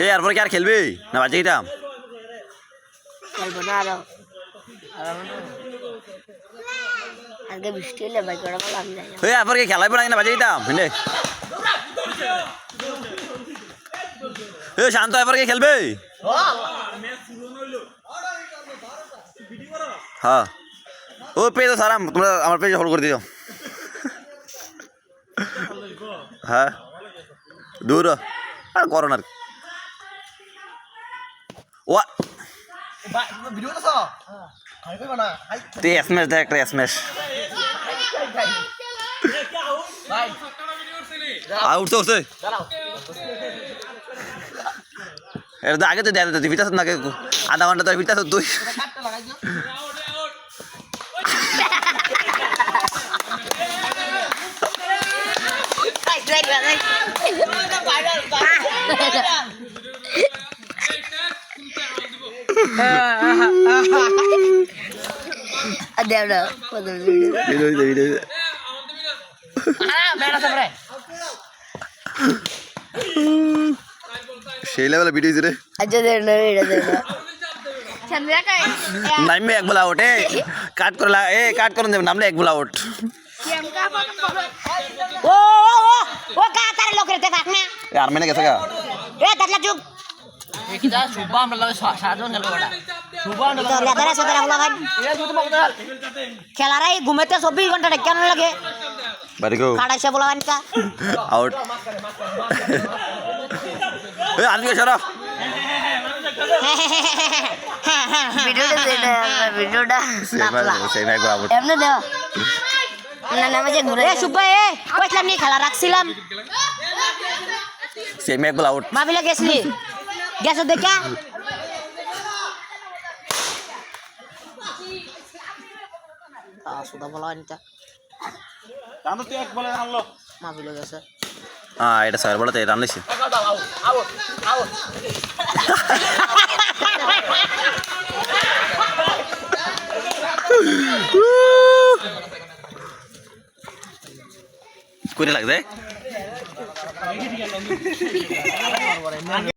এরপর কি আর খেলবি না বাজে দিতাম খেলবো না আজকে বৃষ্টি হলে বাইক করা ভালো আমি যাই এরপর কি খেলাইবো না বাজে দিতাম বুঝলে শান্ত এরপর কি খেলবে হ্যাঁ ও পেজ সারাম তোমরা আমার পেজ ফলো করে দিও হ্যাঁ দূর আর করো না ও তুই এসএমএস দেখ এসএমএস উঠছে উঠছে এটা আগে তো দেয় তুই ফিটাস না আধা ঘন্টা তোর ফিটাস তুই সেই লেভেলে ভিডিও রে নামবে এক বলা আউট কাট করে কাট করে দেবে নামলে এক বলা আউট ও কা তার লোক রে দেখ না আর মেনে গেছে গা দাদলা চুপ কি যা শুভ আমরা লাগে সাজন গেল ওটা শুভ আমরা দাদা সাদা বলা ভাই খেলারাই ঘুমেতে 24 ঘন্টা কেন লাগে বাড়ি গো কাটাইছে বলা ভাই কা আউট এই আজকে সরা ভিডিওটা সেই ভাই আউট এমনে দাও না না মজে ঘুরে এ সুব্বা এ কইলাম নি খেলা রাখছিলাম সেই ভাই আউট মাবিলা গেছলি গেছো দেখা সুদা বলা আনতা জানো তুই এক বলে আনলো মাবিলা গেছে এটা স্যার বলতে রান লিছি করে লাগবে